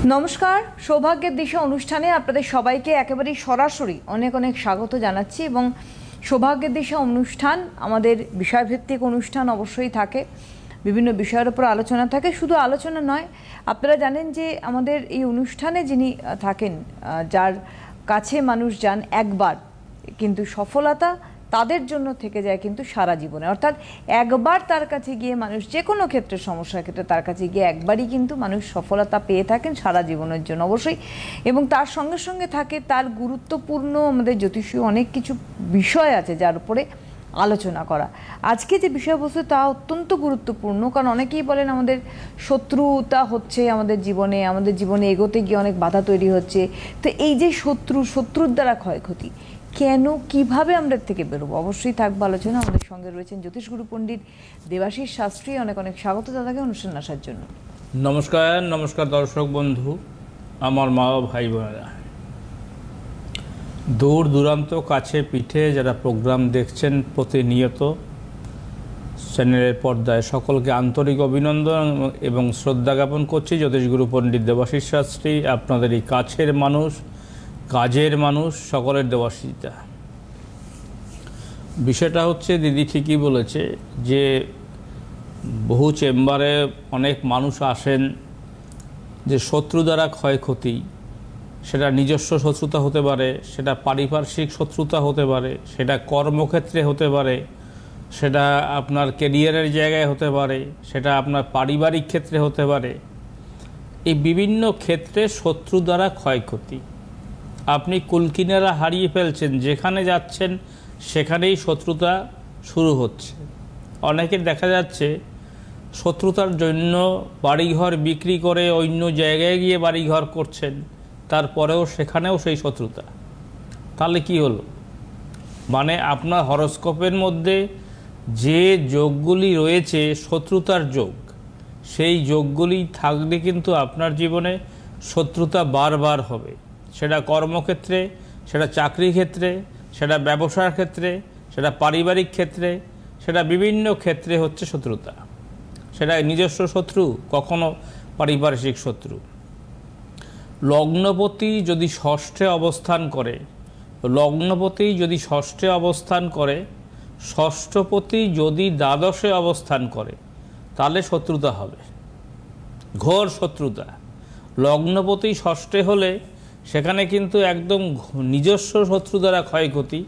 নমস্কার, সৌভাগ্যের দিশা অনুষ্ঠানে আপনাদের সবাইকে একেবারেই সরাসরি অনেক অনেক স্বাগত জানাচ্ছি। এবং সৌভাগ্যের দিশা অনুষ্ঠান আমাদের বিষয়ভিত্তিক অনুষ্ঠান অবশ্যই থাকে, বিভিন্ন বিষয়ের উপর আলোচনা থাকে। শুধু আলোচনা নয়, আপনারা জানেন যে আমাদের এই অনুষ্ঠানে যিনি থাকেন, যার কাছে মানুষ যান একবার, কিন্তু সফলতা তাদের জন্য থেকে যায় কিন্তু সারা জীবনে। অর্থাৎ একবার তার কাছে গিয়ে মানুষ যে কোনো ক্ষেত্রে, সমস্যার ক্ষেত্রে তার কাছে গিয়ে একবারই কিন্তু মানুষ সফলতা পেয়ে থাকেন সারা জীবনের জন্য অবশ্যই। এবং তার সঙ্গে সঙ্গে থাকে তার গুরুত্বপূর্ণ, আমাদের জ্যোতিষীয় অনেক কিছু বিষয় আছে যার উপরে আলোচনা করা। আজকে যে বিষয়বস্তু তা অত্যন্ত গুরুত্বপূর্ণ, কারণ অনেকেই বলেন আমাদের শত্রুতা হচ্ছে আমাদের জীবনে এগোতে গিয়ে অনেক বাধা তৈরি হচ্ছে। তো এই যে শত্রুর দ্বারা ক্ষয়ক্ষতি কেন, কিভাবে আমরা থেকে বেরোবো, অবশ্যই থাকবো আলোচনা। আমাদের সঙ্গে রয়েছেন জ্যোতিষগুরু পণ্ডিত দেবাশিস শাস্ত্রী। অনেক অনেক স্বাগত দাদাকে অনুষ্ঠানে আসার জন্য। নমস্কার। নমস্কার দর্শক বন্ধু, আমার মা ও ভাই বোনেরা, দূর দূরান্ত কাছে পিঠে যারা প্রোগ্রাম দেখছেন প্রতিনিয়ত চ্যানেলের পর্দায়, সকলকে আন্তরিক অভিনন্দন এবং শ্রদ্ধা জ্ঞাপন করছি। জ্যোতিষগুরু পণ্ডিত দেবাশিস শাস্ত্রী, আপনাদের এই কাছের মানুষ, কাজের মানুষ, সকলের দেবাশিসদা। বিষয়টা হচ্ছে, দিদি ঠিকই বলেছে যে বহু চেম্বারে অনেক মানুষ আসেন যে শত্রু দ্বারা ক্ষয়ক্ষতি, সেটা নিজস্ব শত্রুতা হতে পারে, সেটা পারিপার্শ্বিক শত্রুতা হতে পারে, সেটা কর্মক্ষেত্রে হতে পারে, সেটা আপনার ক্যারিয়ারের জায়গায় হতে পারে, সেটা আপনার পারিবারিক ক্ষেত্রে হতে পারে। এই বিভিন্ন ক্ষেত্রে শত্রু দ্বারা ক্ষয়ক্ষতি, আপনি কুলকিনারা হারিয়ে ফেলছেন, যেখানে যাচ্ছেন সেখানেই শত্রুতা শুরু হচ্ছে। অনেকের দেখা যাচ্ছে শত্রুতার জন্য বাড়িঘর বিক্রি করে অন্য জায়গায় গিয়ে বাড়িঘর করছেন, তারপরেও সেখানেও সেই শত্রুতা। তাহলে কি হলো? মানে আপনার হরস্কোপের মধ্যে যে যোগগুলি রয়েছে শত্রুতার যোগ, সেই যোগগুলি থাকলে কিন্তু আপনার জীবনে শত্রুতা বারবার হবে। সেটা কর্মক্ষেত্রে, সেটা চাকরি ক্ষেত্রে, সেটা ব্যবসার ক্ষেত্রে, সেটা পারিবারিক ক্ষেত্রে, সেটা বিভিন্ন ক্ষেত্রে হচ্ছে শত্রুতা। সেটা নিজস্ব শত্রু, কখনো পারিপার্শ্বিক শত্রু। লগ্নপতি যদি ষষ্ঠে অবস্থান করে, ষষ্ঠপতি যদি দ্বাদশে অবস্থান করে, তাহলে শত্রুতা হবে, ঘোর শত্রুতা। লগ্নপতি ষষ্ঠে হলে সেখানে কিন্তু একদম নিজস্ব শত্রু দ্বারা ক্ষয়ক্ষতি,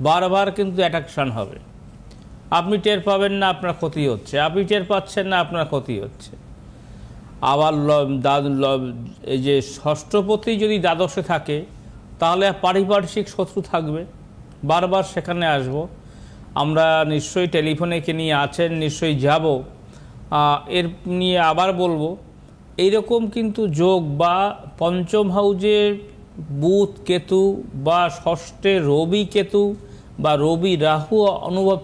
বারবার কিন্তু অ্যাট্রাকশান হবে। আপনি টের পাবেন না আপনার ক্ষতি হচ্ছে, আপনি টের পাচ্ছেন না আপনার ক্ষতি হচ্ছে। আবার এই যে ষষ্ঠপতি যদি দ্বাদশে থাকে, তাহলে পারিপার্শ্বিক শত্রু থাকবে, বারবার সেখানে আসব। আমরা নিশ্চয়ই টেলিফোনে কে নিয়ে আছেন, নিশ্চয়ই যাব, এর নিয়ে আবার বলবো। এইরকম কিন্তু যোগ বা পঞ্চম হাউজে বুধ কেতু বা ষষ্ঠে রবি কেতু বা রবি রাহু অনুভব,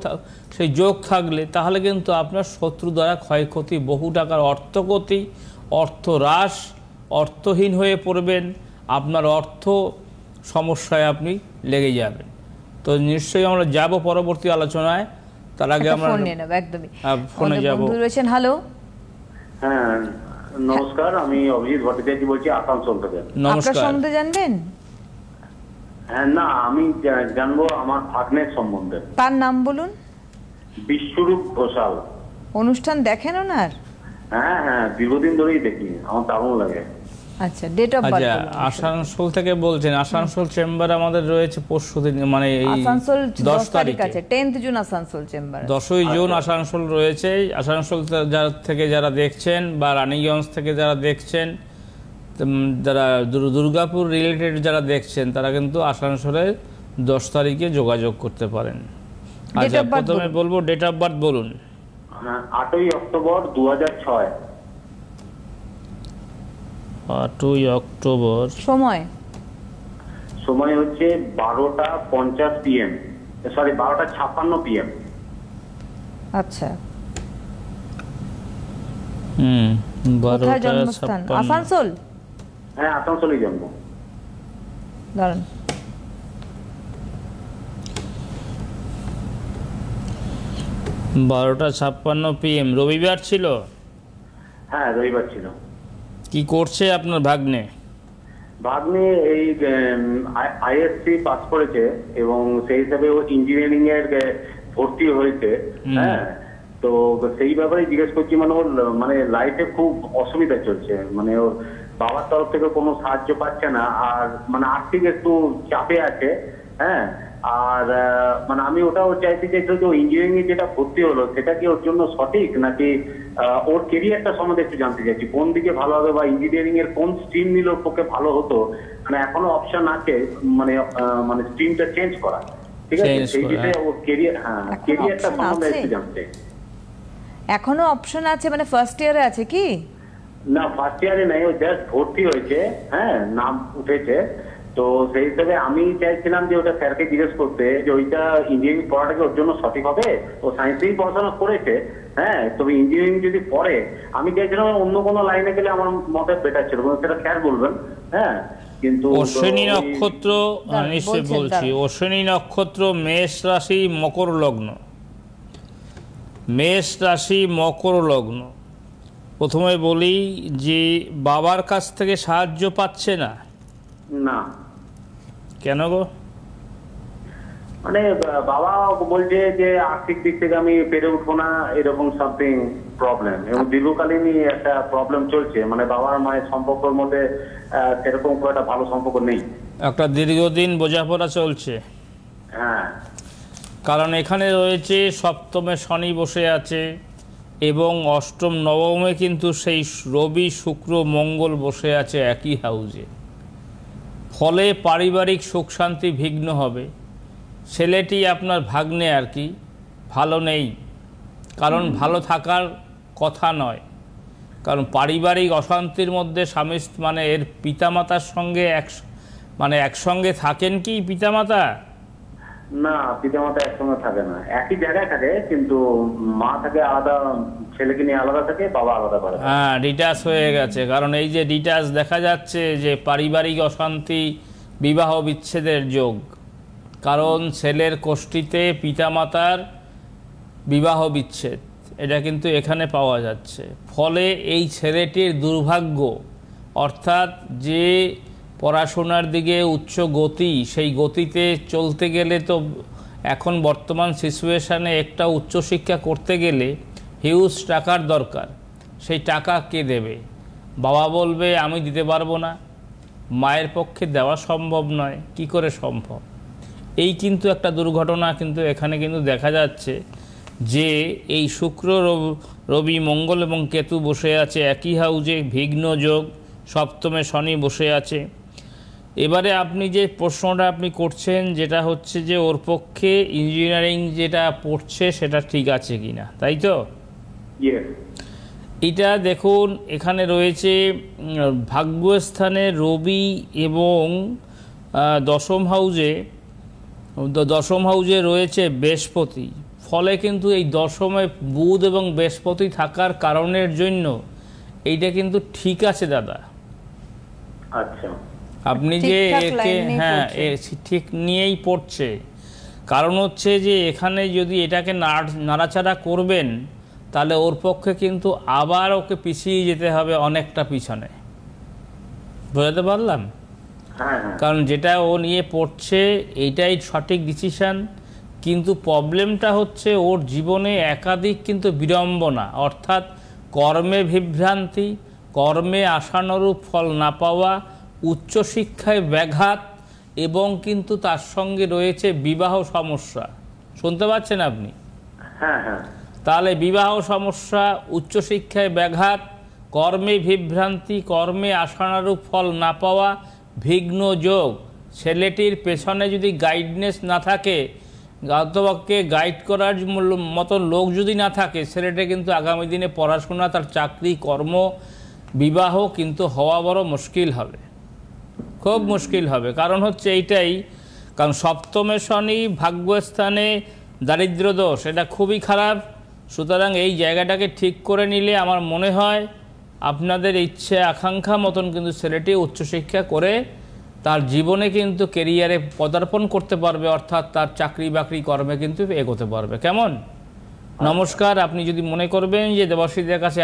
সেই যোগ থাকলে তাহলে কিন্তু আপনার শত্রু দ্বারা ক্ষয়ক্ষতি, বহু টাকার অর্থক্ষতি, অর্থ হ্রাস, অর্থহীন হয়ে পড়বেন, আপনার অর্থ সমস্যায় আপনি লেগে যাবেন। তো নিশ্চয়ই আমরা যাব পরবর্তী আলোচনায়। তার আগে আমরা ফোনে যাব। হ্যালো, হ্যাঁ নমস্কার, আমি অভিজিৎ ভট্টাচার্য বলছি আসানসোল থেকে। নমস্কার। আপনার সম্বন্ধে জানবেন? হ্যাঁ, না আমি জানবো আমার ভাগ্নের সম্বন্ধে। তার নাম বলুন। বিশ্বরূপ ঘোষাল। অনুষ্ঠান দেখেন ওনার? হ্যাঁ হ্যাঁ, দীর্ঘদিন ধরেই দেখি, আমার দারুণ লাগে। আচ্ছা, ডেট অফ বার্থ? আসানসোল থেকে বলছেন? আসানসোল চেম্বার আমাদের রয়েছে পরশুদিন, মানে এই আসানসোল 10 তারিখ আছে, 10 জুন আসানসোল চেম্বার। 10ই জুন আসানসোল রয়েছে। আসানসোল থেকে যারা দেখছেন বা রানীগঞ্জ থেকে যারা দেখছেন, যারা দুর্গাপুর রিলেটেড যারা দেখছেন, তারা কিন্তু আসানসোলে 10 তারিখে যোগাযোগ করতে পারেন। আচ্ছা, প্রথমে বলবো ডেট অফ বার্থ বলুন। 8ই অক্টোবর 2006। 8ই অক্টোবর। সময় হচ্ছে 12:50 PM, সরি 12:56 PM। আচ্ছা, 12:56। আসানসোল? হ্যাঁ, আসানসোলে জন্ম। দাঁড়ান, 12:56 PM। রবিবার ছিল? হ্যাঁ, রবিবার ছিল। কি করছে আপনার ভাগ্নে? ভাগ্নে এই আইএসসি পাস করেছে এবং সেই হিসাবে ও ইঞ্জিনিয়ারিং এর ভর্তি হয়েছে। হ্যাঁ, তো সেই ব্যাপারে জিজ্ঞেস করছি, মানে ওর মানে লাইফে খুব অসুবিধা চলছে, মানে ওর বাবার তরফ থেকে কোনো সাহায্য পাচ্ছে না, আর মানে আর্থিক একটু চাপে আছে। হ্যাঁ, আর মানে আমি ওটাও চাইতে চাইছি যে ইঞ্জিনিয়ারিং এ যেটা ভর্তি হলো সেটা কি ওর জন্য সঠিক, নাকি ওর কেরিয়ারটা সম্বন্ধে একটু জানতে চাইছি, কোন দিকে ভালো হবে বা ইঞ্জিনিয়ারিং এর কোন স্ট্রিম নিলে ওর পক্ষে ভালো হতো। মানে এখনো অপশন আছে, মানে মানে স্ট্রিমটা চেঞ্জ করা। ঠিক আছে, সেই বিষয়ে ওর কেরিয়ার, হ্যাঁ কেরিয়ারটা সম্বন্ধে একটু জানতে। এখনো অপশন আছে, মানে ফার্স্ট ইয়ারে আছে কি? না, ফার্স্ট ইয়ারে নাই, ও জাস্ট ভর্তি হয়েছে। হ্যাঁ, নাম উঠেছে। তো সেই হিসেবে আমি চাইছিলাম যে ওটা স্যারকে জিজ্ঞেস করতে যে ওইটা ইঞ্জিনিয়ারিং পড়াটা কি ওর জন্য সঠিক হবে। ও সায়েন্সেই পড়াশোনা করেছে। হ্যাঁ, তবে ইঞ্জিনিয়ারিং যদি পড়ে, আমি চাইছিলাম অন্য কোনো লাইনে গেলে আমার মতে বেটার ছিল, সেটা স্যার বলবেন। হ্যাঁ, কিন্তু অশ্বিনী নক্ষত্র, নিশ্চয়ই বলছি, অশ্বিনী নক্ষত্র, মেষ রাশি, মকর লগ্ন। মেষ রাশি, মকর লগ্ন। প্রথমে বলি যে বাবার কাছ থেকে সাহায্য পাচ্ছে না। না। কেন গো? মানে বাবা বলছে যে আর্থিক দিক থেকে আমি পেরে উঠবো না, এরকম সামথিং প্রবলেম, এবং দীর্ঘকালীনই একটা প্রবলেম চলছে। মানে বাবার মায়ের সম্পর্কের মধ্যে সেরকম খুব একটা ভালো সম্পর্ক নেই, একটা দীর্ঘদিন বোঝাপড়া চলছে। হ্যাঁ, কারণ এখানে রয়েছে সপ্তমে শনি বসে আছে এবং অষ্টম নবমে কিন্তু সেই রবি শুক্র মঙ্গল বসে আছে একই হাউজে। ফলে পারিবারিক সুখ শান্তি বিঘ্ন হবে। ছেলেটি আপনার ভাগ্নে আর কি ভালো নেই, কারণ ভালো থাকার কথা নয়। কারণ পারিবারিক অশান্তির মধ্যে স্বামী মানে এর পিতামাতার সঙ্গে একসঙ্গে থাকেন কি পিতামাতা? না, পিতামাতা একসঙ্গে থাকে না, একই জায়গায় থাকে, কিন্তু মা থাকে আলাদা, ছেলেকে নিয়ে আলাদা থাকে, বাবা আলাদা করে। হ্যাঁ, ডিটাচ হয়ে গেছে। কারণ এই যে ডিটাচ দেখা যাচ্ছে যে পারিবারিক অশান্তি, বিবাহ বিচ্ছেদের যোগ। কারণ ছেলের কোষ্ঠীতে পিতামাতার বিবাহ বিচ্ছেদ, এটা কিন্তু এখানে পাওয়া যাচ্ছে। ফলে এই ছেলেটির দুর্ভাগ্য, অর্থাৎ যে পড়াশোনার দিকে উচ্চ গতি, সেই গতিতে চলতে গেলে তো এখন বর্তমান সিচুয়েশানে একটা উচ্চশিক্ষা করতে গেলে হিউজ টাকার দরকার। সেই টাকা কে দেবে? বাবা বলবে আমি দিতে পারবো না, মায়ের পক্ষে দেওয়া সম্ভব নয়। কি করে সম্ভব? এই কিন্তু একটা দুর্ঘটনা কিন্তু এখানে কিন্তু দেখা যাচ্ছে যে এই শুক্র, রবি, মঙ্গল এবং কেতু বসে আছে একই হাউজে, বিঘ্ন যোগ, সপ্তমে শনি বসে আছে। এবারে আপনি যে প্রশ্নটা আপনি করছেন, যেটা হচ্ছে যে ওর পক্ষে ইঞ্জিনিয়ারিং যেটা পড়ছে সেটা ঠিক আছে কি না, তাই তো? এটা দেখুন, এখানে রয়েছে ভাগ্যস্থানে রবি এবং দশম হাউজে রয়েছে বৃহস্পতি। ফলে কিন্তু এই দশমে বুধ এবং বৃহস্পতি থাকার কারণের জন্য এইটা কিন্তু ঠিক আছে দাদা। আচ্ছা, আপনি যে একে হ্যাঁ ঠিক নিয়েই পড়ছে। কারণ হচ্ছে যে এখানে যদি এটাকে নাড়াচাড়া করবেন, তাহলে ওর পক্ষে কিন্তু আবার ওকে পিছিয়ে যেতে হবে অনেকটা পিছনে। বোঝাতে পারলাম? কারণ যেটা ও নিয়ে পড়ছে এইটাই সঠিক ডিসিশান, কিন্তু প্রবলেমটা হচ্ছে ওর জীবনে একাধিক কিন্তু বিড়ম্বনা, অর্থাৎ কর্মে বিভ্রান্তি, কর্মে আশানুরূপ ফল না পাওয়া, উচ্চশিক্ষায় ব্যাঘাত, এবং কিন্তু তার সঙ্গে রয়েছে বিবাহ সমস্যা। শুনতে পাচ্ছেন আপনি? হ্যাঁ হ্যাঁ। তাহলে বিবাহ সমস্যা, উচ্চশিক্ষায় ব্যাঘাত, কর্মে বিভ্রান্তি, কর্মে আশানুরূপ ফল না পাওয়া, বিঘ্ন যোগ। ছেলেটির পেছনে যদি গাইডনেস না থাকে, অথবাকে গাইড করার মতো লোক যদি না থাকে, ছেলেটা কিন্তু আগামী দিনে পড়াশোনা, তার চাকরি, কর্ম, বিবাহ কিন্তু হওয়া বড় মুশকিল হবে, খুব মুশকিল হবে। কারণ হচ্ছে এইটাই, কারণ সপ্তমে শনি, ভাগ্যস্থানে দারিদ্র দোষ, এটা খুবই খারাপ। সুতরাং এই জায়গাটাকে ঠিক করে নিলে আমার মনে হয় আপনাদের ইচ্ছে আকাঙ্ক্ষা মতন কিন্তু ছেলেটি উচ্চশিক্ষা করে তার জীবনে কিন্তু কেরিয়ারে পদার্পণ করতে পারবে, অর্থাৎ তার চাকরি বাকরি কর্মে কিন্তু এগোতে পারবে। কেমন? নমস্কার। আপনি যদি মনে করবেন যে দেবাশীদের কাছে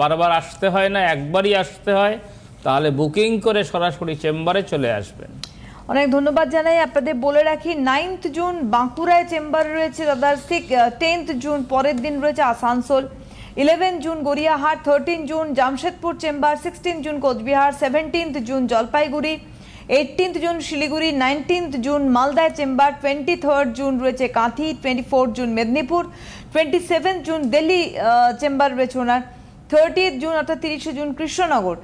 বারবার আসতে হয় না, একবারই আসতে হয়, তাহলে বুকিং করে সরাসরি চেম্বারে চলে আসবেন। অনেক ধন্যবাদ জানাই। আপনাদের বলে রাখি 9th জুন বাঁকুড়ায় চেম্বার রয়েছে দাদার, 10th জুন পরের দিন রয়েছে Asansol, 11 June Gariahat, 13 June Jamshedpur chamber, 16 June Coochbehar, 17 June Jalpaiguri, 18 June Siliguri, 19 June মালদায় চেম্বার, 23 জুন রয়েছে Kanthi, 24 June Medinipur, 27 June Delhi chamber রয়েছে ওনার, 30 জুন অর্থাৎ 30 June Krishnanagar,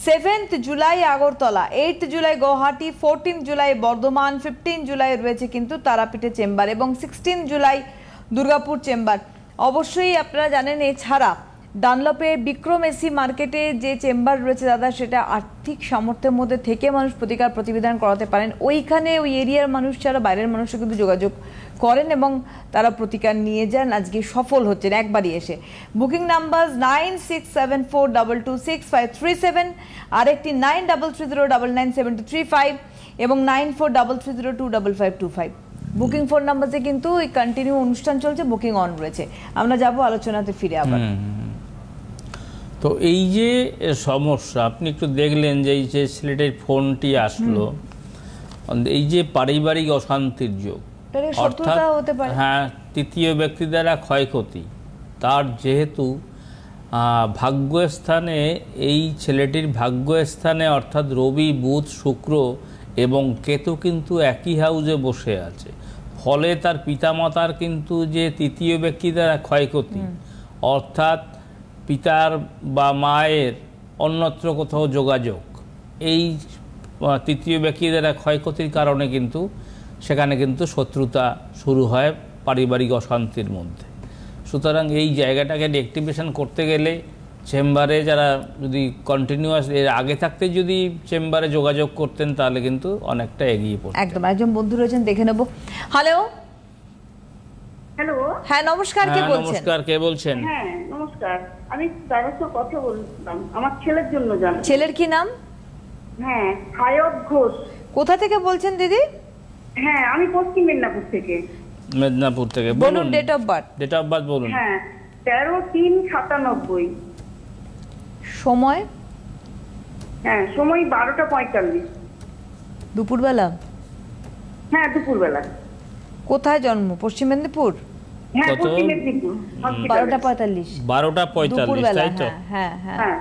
7th July Agartala, 8th July Guwahati, 14 July Bardhaman, 15 July রয়েছে কিন্তু তারাপীঠে চেম্বার এবং 16 জুলাই দুর্গাপুর চেম্বার। অবশ্যই আপনারা জানেন এছাড়া ডানলপে বিক্রম এসি মার্কেটে যে চেম্বার রয়েছে দাদা, সেটা আর্থিক সামর্থ্যের মধ্যে থেকে মানুষ প্রতিকার প্রতিবিধান করাতে পারেন। ওইখানে ওই এরিয়ার মানুষ ছাড়া বাইরের মানুষও কিন্তু যোগাযোগ করেন এবং তারা প্রতিকার নিয়ে যান, আজকে সফল হচ্ছেন একবারই এসে। বুকিং নাম্বার 9674226537, আরেকটি 9330997235 এবং 9433025525। বুকিং ফোন নাম্বারে কিন্তু এই কন্টিনিউ অনুষ্ঠান চলছে, বুকিং অন রয়েছে। আমরা যাব আলোচনাতে ফিরে আবার। তো এই যে সমস্যা আপনি একটু দেখলেন যে এই যে ছেলেটির ফোনটি আসলো, এই যে পারিবারিক অশান্তির যোগ, অর্থাৎ হ্যাঁ তৃতীয় ব্যক্তি দ্বারা ক্ষয়ক্ষতি, তার যেহেতু ভাগ্যস্থানে এই ছেলেটির ভাগ্যস্থানে অর্থাৎ রবি বুধ শুক্র এবং কেতু কিন্তু একই হাউসে বসে আছে, ফলে তার পিতামাতার কিন্তু যে তৃতীয় ব্যক্তি দ্বারা ক্ষয়ক্ষতি অর্থাৎ পিতার বা মায়ের অন্যত্র কোথাও যোগাযোগ, এই তৃতীয় ব্যক্তি দ্বারা ক্ষয়ক্ষতির কারণে কিন্তু সেখানে কিন্তু শত্রুতা শুরু হয় পারিবারিক অশান্তির মধ্যে। সুতরাং এই জায়গাটাকে ডিঅ্যাক্টিভেশন করতে গেলে চেম্বারে যারা যদি কন্টিনিউয়াস এর আগে থাকতে যদি চেম্বারে যোগাযোগ করতেন তাহলে কিন্তু অনেকটা এগিয়ে পড়তেন। একদম। একজন বন্ধু রয়েছেন, দেখে নেব। হ্যালো হ্যালো, হ্যাঁ নমস্কার, কে বলছেন? নমস্কার, কে বলছেন? হ্যাঁ নমস্কার, আমি দাদার সাথে কথা বলছিলাম আমার ছেলের জন্য। জানেন ছেলের কি নাম? হ্যাঁ সায়ক ঘোষ। কোথা থেকে বলছেন দিদি? হ্যাঁ আমি পশ্চিম মেদিনীপুর থেকে। মেদিনীপুর থেকে বলুন date of birth. Date of birth বলুন। হ্যাঁ 13/3/97। সময়? হ্যাঁ সময় 12টা 45। দুপুরবেলা? হ্যাঁ দুপুরবেলা। কোথায় জন্ম? পশ্চিম মেদিনীপুর? হ্যাঁ কত? পশ্চিম মেদিনীপুর। 12:45। 12:45 তাই তো? হ্যাঁ হ্যাঁ হ্যাঁ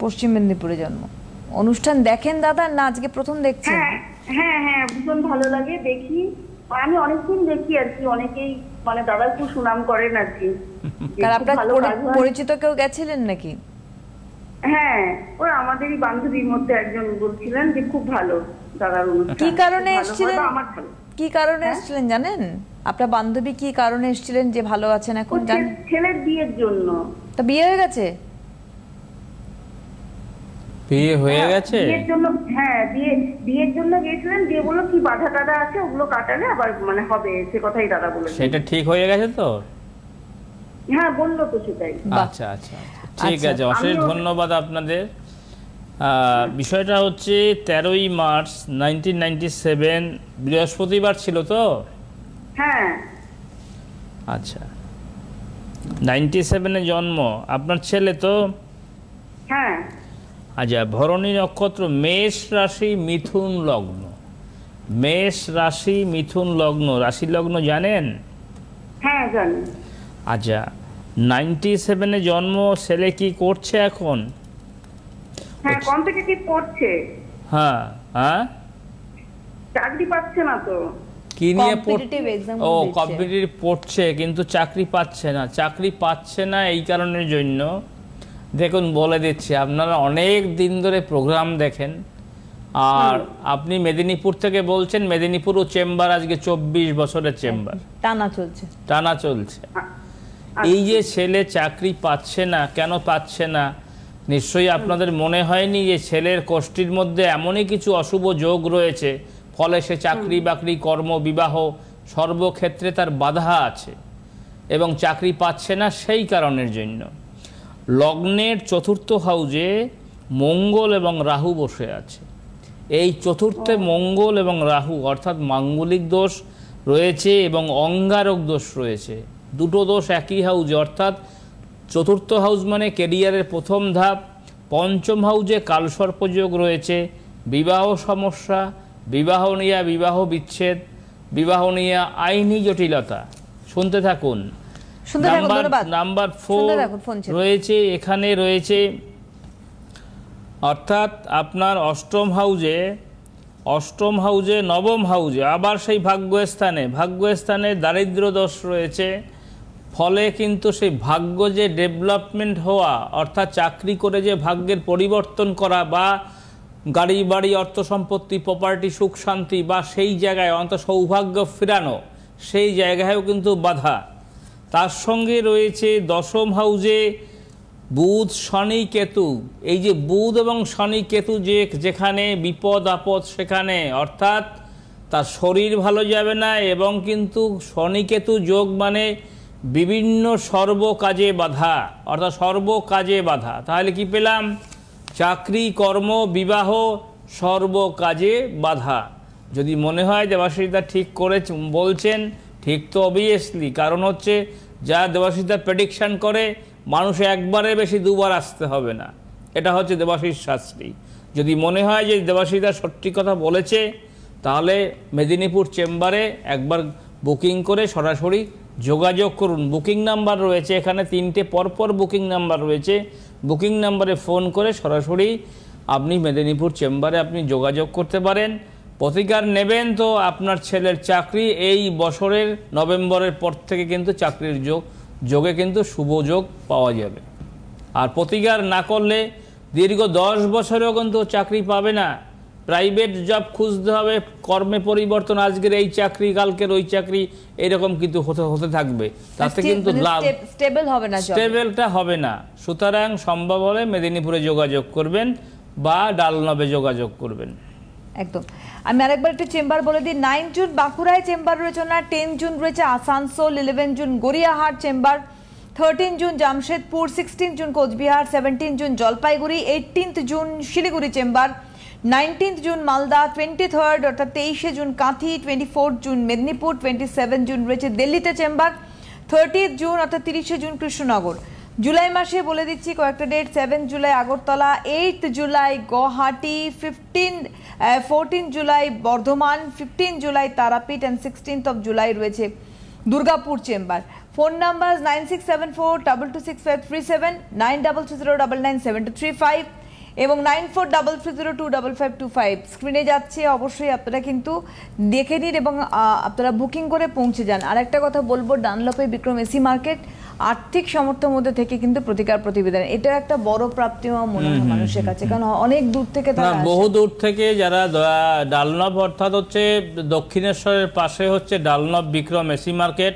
পশ্চিম মেদিনীপুরে জন্ম। অনুষ্ঠান দেখেন দাদা না আজকে প্রথম দেখছেন? হ্যাঁ হ্যাঁ হ্যাঁ ভীষণ ভালো লাগে, দেখি। আমি অনেকদিন দেখি আর কি, অনেকেই মানে দাদার খুব সুনাম করেন আর কি। কার আপনার পরিচিত কেউ গেছিলেন নাকি? হ্যাঁ ওরা আমাদেরই বান্ধবীর মধ্যে একজন বলছিলেন যে খুব ভালো দাদার অনুষ্ঠান। কি কারণে এসেছিলেন? আমার ভালো। কি কারণে এসেছিলেন জানেন? আপনার বান্ধবী কি কারণে এসেছিলেন যে ভালো আছেন এখন জানেন? ছেলের বিয়ের জন্য। তা বিয়ে হয়ে গেছে? বিয়ে হয়ে গেছে? বিয়ের জন্য, হ্যাঁ বিয়ের জন্য গিয়েছিলেন, দিয়ে বললো কি বাধা টাধা আছে ওগুলো কাটালে আবার মানে হবে, সে কথাই দাদা বলেছেন। সেটা ঠিক হয়ে গেছে তো? হ্যাঁ বললো তো সেটাই। আচ্ছা আচ্ছা ঠিক আছে, অশেষ ধন্যবাদ আপনাদের। বিষয়টা হচ্ছে 13ই মার্চ 1997 বৃহস্পতিবার ছিল তো? হ্যাঁ আচ্ছা 97-এ জন্ম আপনার ছেলে তো? হ্যাঁ। আচ্ছা ভরণী নক্ষত্র, মেষ রাশি মিথুন লগ্ন। মেষ রাশি মিথুন লগ্ন, রাশি লগ্ন জানেন? হ্যাঁ জানি। আচ্ছা 97-এ জন্ম, ছেলে কি করছে এখন? হ্যাঁ কম্পিটিটিভ পড়ছে। হ্যাঁ হ্যাঁ চাকরি পাচ্ছে না তো। কি নিয়ে ও কম্পিটিটিভ পড়ছে কিন্তু চাকরি পাচ্ছে না। চাকরি পাচ্ছে না এই কারণের জন্য, দেখুন বলে দিচ্ছি, আপনারা অনেক দিন ধরে প্রোগ্রাম দেখেন আর আপনি মেদিনীপুর থেকে বলছেন, মেদিনীপুরও চেম্বার আজকে 24 বছরের চেম্বার টানা চলছে। এই যে ছেলে চাকরি পাচ্ছে না, কেন পাচ্ছে না? নিশ্চয়ই আপনাদের মনে হয়নি যে ছেলের কোষ্ঠীর মধ্যে এমনই কিছু অশুভ যোগ রয়েছে, ফলে সে চাকরি বাকরি কর্ম বিবাহ সর্বক্ষেত্রে তার বাধা আছে এবং চাকরি পাচ্ছে না সেই কারণের জন্য। লগ্নের চতুর্থ হাউজে মঙ্গল এবং রাহু বসে আছে। এই চতুর্থে মঙ্গল এবং রাহু অর্থাৎ মাঙ্গলিক দোষ রয়েছে এবং অঙ্গারক দোষ রয়েছে। দুটো দোষ একই হাউজে, অর্থাৎ চতুর্থ হাউস মানে কেরিয়ারের প্রথম ধাপ, পঞ্চম হাউজে কালসর্পযোগ রয়েছে, বিবাহ সমস্যা, বিবাহ নিয়ে বিবাহ বিচ্ছেদ, বিবাহ নিয়ে আইনি জটিলতা। শুনতে থাকুন। নাম্বার 4 রয়েছে, এখানে রয়েছে অর্থাৎ আপনার অষ্টম হাউজে নবম হাউজে আবার সেই ভাগ্যস্থানে দারিদ্র দোষ রয়েছে। ফলে কিন্তু সেই ভাগ্য যে ডেভেলপমেন্ট হওয়া, অর্থাৎ চাকরি করে যে ভাগ্যের পরিবর্তন করা বা গাড়ি বাড়ি অর্থ সম্পত্তি প্রপার্টি সুখ শান্তি বা সেই জায়গায় অন্তত সৌভাগ্য ফেরানো, সেই জায়গায়ও কিন্তু বাধা। তার সঙ্গে রয়েছে দশম হাউজে বুধ শনি কেতু। এই যে বুধ এবং শনি কেতু যেখানে বিপদ আপদ সেখানে, অর্থাৎ তার শরীর ভালো যাবে না, এবং কিন্তু শনি কেতু যোগ মানে বিভিন্ন সর্বকাজে বাধা, অর্থাৎ সর্বকাজে বাধা। তাহলে কি পেলাম? চাকরি, কর্ম, বিবাহ, সর্বকাজে বাধা। যদি মনে হয় দেবাশিসদা ঠিক করে বলছেন, ঠিক তো অবভিয়াসলি, কারণ হচ্ছে যা দেবাশিসদা প্রেডিকশান করে মানুষ একবারে বেশি দুবার আসতে হবে না, এটা হচ্ছে দেবাশিস শাস্ত্রী। যদি মনে হয় যে দেবাশিসদা সত্যি কথা বলেছে, তাহলে মেদিনীপুর চেম্বারে একবার বুকিং করে সরাসরি যোগাযোগ করুন। বুকিং নাম্বার রয়েছে এখানে 3টে পরপর বুকিং নাম্বার রয়েছে। বুকিং নাম্বারে ফোন করে সরাসরি আপনি মেদিনীপুর চেম্বারে আপনি যোগাযোগ করতে পারেন। প্রতিকার নেবেন তো আপনার ছেলের চাকরি এই বছরের নভেম্বরের পর থেকে কিন্তু চাকরির যোগে কিন্তু শুভ যোগ পাওয়া যাবে। আর প্রতিকার না করলে দীর্ঘ 10 বছরেও কিন্তু চাকরি পাবে না। প্রাইভেট জব খুঁজতে হবে, কর্মে পরিবর্তন, আজকের এই চাকরি কালকের ওই চাকরি, এরকম কিন্তু হতে থাকবে, তাতে কিন্তু লাভ স্টেবলটা হবে না। সুতরাং সম্ভব হলে মেদিনীপুরে যোগাযোগ করবেন বা ডালনবে যোগাযোগ করবেন। একদম। আমি আরেকবার একটু চেম্বার বলে দিই। 9 জুন বাঁকুড়ায় চেম্বার রয়েছে না, 10 জুন রয়েছে Asansol, 11 June Gariahat chamber, 13 June Jamshedpur, 16 June Coochbehar, 17 June Jalpaiguri, 18 June Siliguri chamber, 19 June Malda, 23 অর্থাৎ 23 June Kanthi, 24 June Medinipur, 27 June রয়েছে দিল্লিতে চেম্বার, 30 জুন অর্থাৎ 30 জুন কৃষ্ণনগর। জুলাই মাসে বলে দিচ্ছি কয়েকটা date. 7 July Agartala, 8 July Guwahati, 14 July Bardhaman, 15 July Tarapith and 16 July রয়েছে দুর্গাপুর চেম্বার। ফোন নাম্বার 9674226537, 9330997235 এবং 9433025525। স্ক্রিনে যাচ্ছে, অবশ্যই আপনারা কিন্তু দেখে নিন এবং আপনারা বুকিং করে পৌঁছে যান। আর একটা কথা বলবো, ডানলপে বিক্রম এসি মার্কেট আর্থিক সামর্থ্য মধ্যে থেকে কিন্তু প্রতিকার প্রতিবেদন, এটা একটা বড় প্রাপ্তি মনে হয় মানুষের কাছে, কারণ অনেক দূর থেকে তারা বহু দূর থেকে যারা ডালনব অর্থাৎ হচ্ছে দক্ষিণেশ্বরের পাশে হচ্ছে ডালনব বিক্রম এসি মার্কেট।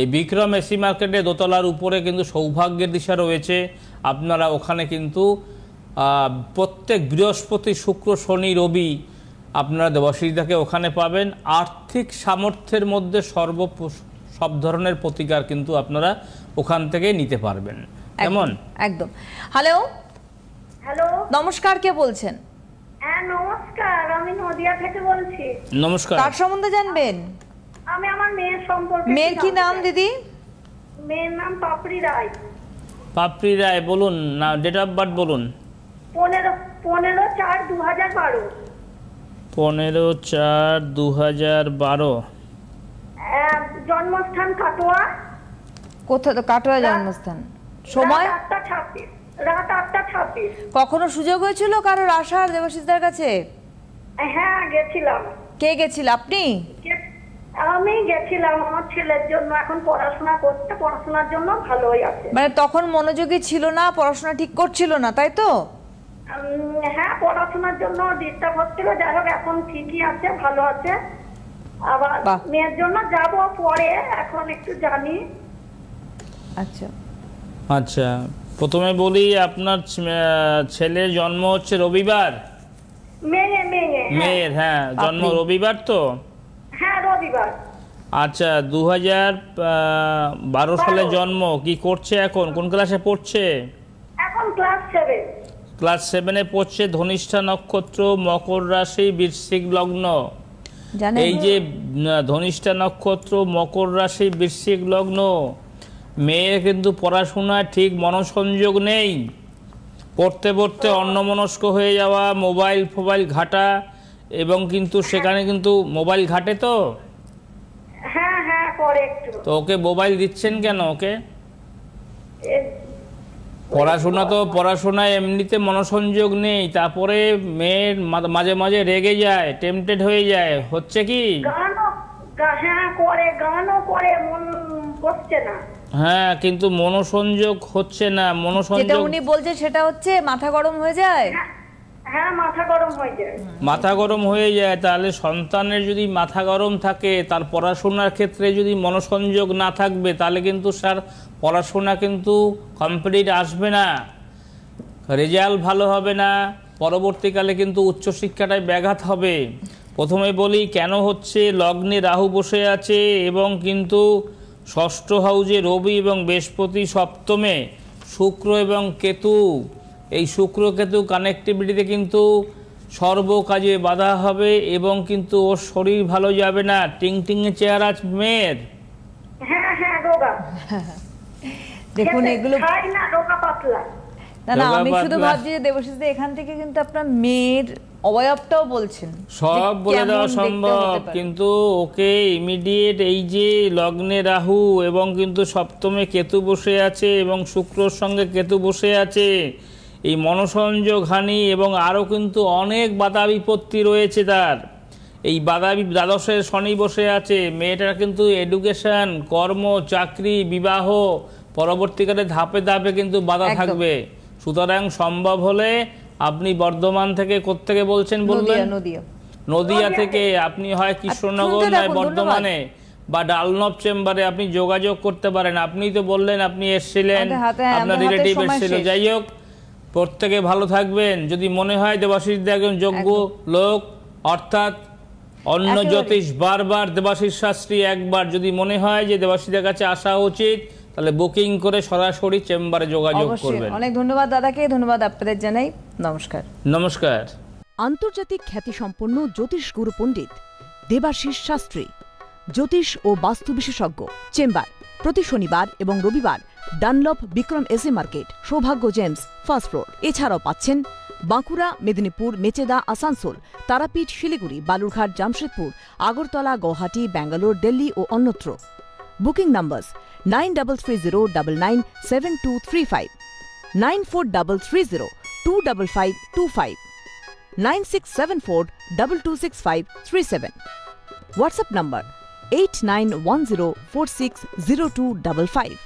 এই বিক্রম এসি মার্কেটে দোতলার উপরে কিন্তু সৌভাগ্যের দিশা রয়েছে। আপনারা ওখানে কিন্তু প্রত্যেক বৃহস্পতি, শুক্র, শনি, রবি আপনারা দেবাশিসদাকে ওখানে পাবেন। আর্থিক সামর্থ্যের মধ্যে সব ধরনের প্রতিকার কিন্তু আপনারা ওখান থেকে নিতে পারবেন। কেমন? একদম। হ্যালো হ্যালো, নমস্কার, কে বলছেন? হ্যাঁ নমস্কার, আমি নদিয়া থেকে বলছি। নমস্কার। কার সম্বন্ধে জানবেন? আমি আমার মেয়ের সম্পর্কে। মেয়ের কি নাম দিদি? মেয়ের নাম পাপড়ি রায়। পাপড়ি রায়, বলুন না, ডেট অফ বার্থ বলুন। 15/4/2012। 15/4/2012। জন্মস্থান কাটোয়া। কোথায়? কাটোয়া জন্মস্থান। সময়? রাত 8:26। কখনো সুযোগ হয়েছিল কারোর আসার দেবাশিসদার কাছে? হ্যাঁ গেছিলাম। কে গেছিল? আপনি? আমি গেছিলাম আমার ছেলের জন্য, এখন পড়াশোনা করতে, পড়াশোনার জন্য ভালোই আছে। মানে তখন মনোযোগী ছিল না, পড়াশোনা ঠিক করছিল না, তাই তো? হ্যাঁ, পড়াশোনার জন্য ডিস্টার্ব হচ্ছিল, যাই হোক এখন ঠিকই আছে, ভালো আছে। আবার মেয়ের জন্য যাব পরে, এখন একটু জানি। আচ্ছা আচ্ছা, প্রথমে বলি আপনার ছেলের জন্ম হচ্ছে রবিবার? মেয়ের, হ্যাঁ, জন্ম রবিবার তো? হ্যাঁ রবিবার। আচ্ছা, 2012 সালে জন্ম। কি করছে এখন? কোন ক্লাসে পড়ছে? এখন ক্লাস 7। ক্লাস 7-এ পড়ছে। ধনিষ্ঠা নক্ষত্র, মকর রাশি, বৃশ্চিক লগ্ন। এই যে ধনিষ্ঠা নক্ষত্র, মকর রাশি, বৃশ্চিক লগ্ন, মেয়ের কিন্তু পড়াশোনায় ঠিক মনোসংযোগ নেই, পড়তে পড়তে অন্যমনস্ক হয়ে যাওয়া, মোবাইল ফোবাইল ঘাটা, এবং কিন্তু সেখানে কিন্তু মোবাইল ঘাটে। তো হ্যাঁ হ্যাঁ করে একটু। তো ওকে মোবাইল দিচ্ছেন কেন? ওকে পড়াশোনায় এমনিতে মনোসংযোগ নেই, তারপরে মেয়ের মাঝে মাঝে রেগে যায়, টেম্পটেড হয়ে যায়, হচ্ছে কি? হ্যাঁ করে, গানও করে, মন বসছে না। হ্যাঁ, কিন্তু মনোসংযোগ হচ্ছে না। যেটা উনি বলছে সেটা হচ্ছে মাথা গরম হয়ে যায়। হ্যাঁ মাথা গরম হয়ে যায়। মাথা গরম হয়ে যায়, তাহলে সন্তানের যদি মাথা গরম থাকে, তার পড়াশোনার ক্ষেত্রে যদি মনোসংযোগ না থাকবে, তাহলে কিন্তু স্যার পড়াশোনা কিন্তু কমপ্লিট আসবে না, রেজাল্ট ভালো হবে না, পরবর্তীকালে কিন্তু উচ্চশিক্ষাটায় ব্যাঘাত হবে। প্রথমে বলি কেন হচ্ছে, লগ্নে রাহু বসে আছে এবং কিন্তু ষষ্ঠ হাউজে রবি এবং বৃহস্পতি, সপ্তমে শুক্র এবং কেতু। এই শুক্র কেতু কানেক্টিভিটিতে কিন্তু সর্বকাজে বাধা হবে এবং কিন্তু ওর শরীর ভালো যাবে না। টিংটিংয়ে চেহারা মেয়ের। হ্যাঁ হ্যাঁ রোগা। দেখুন এগুলো খাই না, রোগা পাতলা। না আমি শুধু ভাবছি যে দেবশিস দা এখান থেকে কিন্তু আপনার মেয়ের অবয়বটাও বলছেন, সব বলে দেওয়া সম্ভব, কিন্তু ওকে ইমিডিয়েট এই যে লগ্নে রাহু এবং কিন্তু সপ্তমে কেতু বসে আছে এবং শুক্রর সঙ্গে কেতু বসে আছে, এই মনোসংযোগ হানি এবং আরও কিন্তু অনেক বাধা বিপত্তি রয়েছে তার। এই দ্বাদশের শনি বসে আছে, মেয়েটার কিন্তু এডুকেশন, কর্ম, চাকরি, বিবাহ পরবর্তীকালে ধাপে ধাপে কিন্তু বাধা থাকবে। সুতরাং সম্ভব হলে আপনি বর্ধমান থেকে কোত্থেকে বলছেন বললেন? নদিয়া থেকে। আপনি হয় কৃষ্ণনগর নয় বর্ধমানে বা ডালনব চেম্বারে আপনি যোগাযোগ করতে পারেন। আপনিই তো বললেন আপনি এসেছিলেন, আপনার রিলেটিভ এসেছিল। যাই হোক, প্রত্যেকে ভালো থাকবেন। যদি মনে হয় দেবাশিস দা একজন যোগ্য লোক, অর্থাৎ অন্য জ্যোতিষ বারবার, দেবাশিস শাস্ত্রী একবার, যদি মনে হয় যে দেবাশিসের কাছে আসা উচিত, তাহলে বুকিং করে সরাসরি চেম্বারে যোগাযোগ করবেন। অনেক ধন্যবাদ দাদাকে, ধন্যবাদ আপনাদের জানাই। নমস্কার। নমস্কার। আন্তর্জাতিক খ্যাতিসম্পন্ন জ্যোতিষ গুরু পণ্ডিত দেবাশিস শাস্ত্রী, জ্যোতিষ ও বাস্তু বিশেষজ্ঞ। চেম্বার প্রতি শনিবার এবং রবিবার ডানলপ বিক্রম এসএ মার্কেট, সৌভাগ্য জেমস, ফার্স্ট ফ্লোর। এছাড়াও পাচ্ছেন বাঁকুড়া, মেদিনীপুর, মেচেদা, আসানসোল, তারাপীঠ, শিলিগুড়ি, বালুরঘাট, জামশেদপুর, আগরতলা, গুয়াহাটি, ব্যাঙ্গালোর, দিল্লি ও অন্যত্র। Booking numbers 9330997235, 9433025525, 9674226537. WhatsApp number 8910460255.